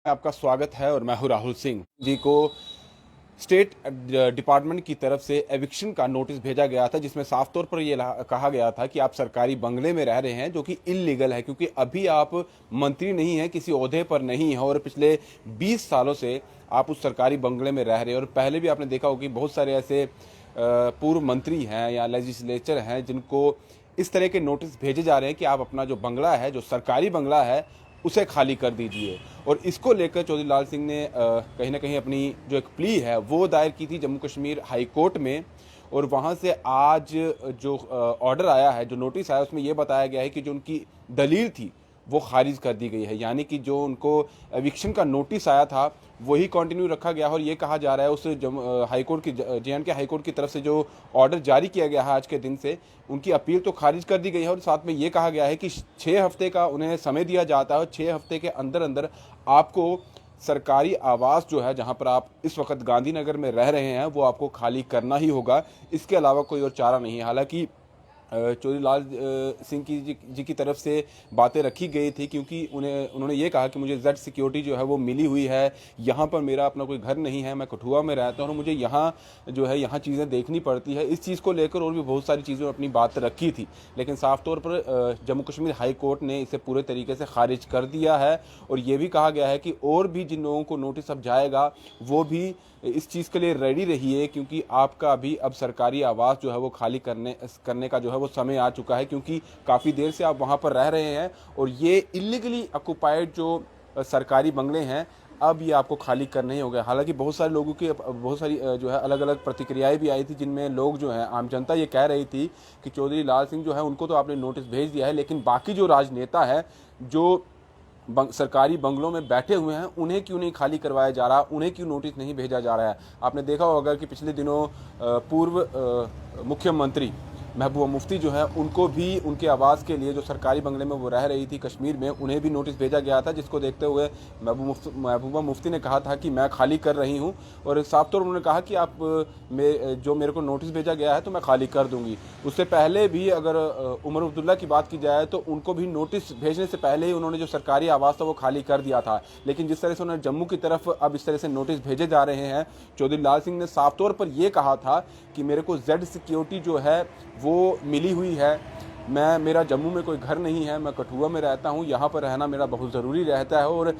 आपका स्वागत है और मैं हूं राहुल सिंह जी को स्टेट डिपार्टमेंट की तरफ से एविक्शन का नोटिस भेजा गया था, जिसमें साफ तौर पर यह कहा गया था कि आप सरकारी बंगले में रह रहे हैं, जो कि इलीगल है क्योंकि अभी आप मंत्री नहीं हैं, किसी ओहदे पर नहीं हैं और पिछले 20 सालों से आप उस सरकारी बंगले में रह रहे हैं। और पहले भी आपने देखा होगा कि बहुत सारे ऐसे पूर्व मंत्री हैं या लेजिस्लेचर हैं जिनको इस तरह के नोटिस भेजे जा रहे हैं कि आप अपना जो बंगला है, जो सरकारी बंगला है, उसे खाली कर दीजिए। और इसको लेकर चौधरी लाल सिंह ने कहीं ना कहीं अपनी जो एक प्ली है वो दायर की थी जम्मू कश्मीर हाई कोर्ट में। और वहाँ से आज जो ऑर्डर आया है, जो नोटिस आया, उसमें यह बताया गया है कि जो उनकी दलील थी वो खारिज कर दी गई है। यानी कि जो उनको एविक्शन का नोटिस आया था वही कंटिन्यू रखा गया है। और ये कहा जा रहा है उस हाईकोर्ट की जे.एंड.के हाईकोर्ट की तरफ से जो ऑर्डर जारी किया गया है आज के दिन से, उनकी अपील तो खारिज कर दी गई है। और साथ में ये कहा गया है कि 6 हफ्ते का उन्हें समय दिया जाता है और 6 हफ्ते के अंदर अंदर आपको सरकारी आवास जो है, जहां पर आप इस वक्त गांधीनगर में रह रहे हैं, वो आपको खाली करना ही होगा। इसके अलावा कोई और चारा नहीं है। हालांकि चौधरी लाल सिंह जी की तरफ से बातें रखी गई थी क्योंकि उन्होंने ये कहा कि मुझे जेड सिक्योरिटी जो है वो मिली हुई है, यहाँ पर मेरा अपना कोई घर नहीं है, मैं कठुआ में रहता हूँ और मुझे यहाँ जो है यहाँ चीज़ें देखनी पड़ती है। इस चीज़ को लेकर और भी बहुत सारी चीज़ों अपनी बात रखी थी, लेकिन साफ तौर पर जम्मू कश्मीर हाई कोर्ट ने इसे पूरे तरीके से खारिज कर दिया है। और ये भी कहा गया है कि और भी जिन लोगों को नोटिस अब जाएगा वो भी इस चीज़ के लिए रेडी रहिए, क्योंकि आपका अभी अब सरकारी आवास जो है वो खाली करने का जो है वो समय आ चुका है, क्योंकि काफ़ी देर से आप वहाँ पर रह रहे हैं और ये इलीगली ऑक्युपाइड जो सरकारी बंगले हैं अब ये आपको खाली करने ही हो गए। हालांकि बहुत सारे लोगों की बहुत सारी जो है अलग अलग प्रतिक्रियाएं भी आई थी, जिनमें लोग जो हैं, आम जनता ये कह रही थी कि चौधरी लाल सिंह जो है उनको तो आपने नोटिस भेज दिया है, लेकिन बाकी जो राजनेता है जो सरकारी बंगलों में बैठे हुए हैं उन्हें क्यों नहीं खाली करवाया जा रहा, उन्हें क्यों नोटिस नहीं भेजा जा रहा है। आपने देखा होगा कि पिछले दिनों पूर्व मुख्यमंत्री महबूबा मुफ्ती जो है उनको भी उनके आवास के लिए, जो सरकारी बंगले में वो रह रही थी कश्मीर में, उन्हें भी नोटिस भेजा गया था, जिसको देखते हुए महबूबा मुफ्ती ने कहा था कि मैं खाली कर रही हूं। और साफ तौर उन्होंने कहा कि आप जो मेरे को नोटिस भेजा गया है तो मैं खाली कर दूंगी। उससे पहले भी अगर उमर अब्दुल्ला की बात की जाए तो उनको भी नोटिस भेजने से पहले ही उन्होंने जो सरकारी आवास था वो खाली कर दिया था। लेकिन जिस तरह से उन्होंने जम्मू की तरफ अब इस तरह से नोटिस भेजे जा रहे हैं, चौधरी लाल सिंह ने साफ तौर पर यह कहा था कि मेरे को जेड सिक्योरिटी जो है वो मिली हुई है, मेरा जम्मू में कोई घर नहीं है, मैं कठुआ में रहता हूँ, यहाँ पर रहना मेरा बहुत ज़रूरी रहता है। और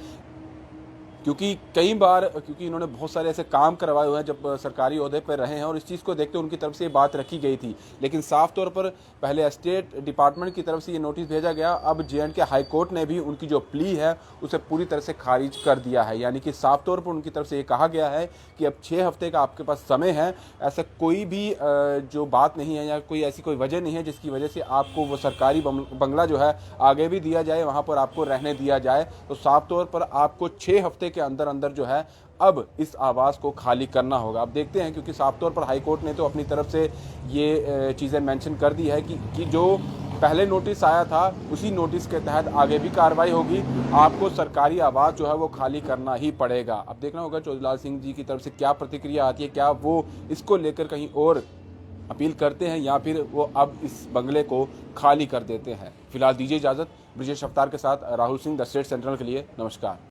क्योंकि कई बार इन्होंने बहुत सारे ऐसे काम करवाए हुए हैं जब सरकारी ओहदे पर रहे हैं, और इस चीज़ को देखते उनकी तरफ से ये बात रखी गई थी। लेकिन साफ तौर पर पहले स्टेट डिपार्टमेंट की तरफ से ये नोटिस भेजा गया, अब जे.एंड.के हाई कोर्ट ने भी उनकी जो प्ली है उसे पूरी तरह से खारिज कर दिया है। यानी कि साफ तौर पर उनकी तरफ से ये कहा गया है कि अब 6 हफ्ते का आपके पास समय है, ऐसा कोई भी जो बात नहीं है या कोई ऐसी कोई वजह नहीं है जिसकी वजह से आपको वो सरकारी बंगला जो है आगे भी दिया जाए, वहाँ पर आपको रहने दिया जाए। तो साफ तौर पर आपको 6 हफ्ते के अंदर अंदर जो है अब इस आवास को खाली करना होगा। अब देखते हैं, क्योंकि साफ तौर पर हाई कोर्ट ने तो अपनी तरफ से ये चीज़ें मेंशन कर दी है कि जो पहले नोटिस आया था उसी नोटिस के तहत आगे भी कार्रवाई होगी, आपको सरकारी आवास जो है वो खाली करना ही पड़ेगा। अब देखना होगा चौधरी लाल सिंह जी की तरफ से क्या प्रतिक्रिया आती है, क्या वो इसको लेकर कहीं और अपील करते हैं या फिर वो अब इस बंगले को खाली कर देते हैं। फिलहाल दीजिए इजाज़त। ब्रिजेश अवतार के साथ Rahul Singh, the state central के लिए। नमस्कार।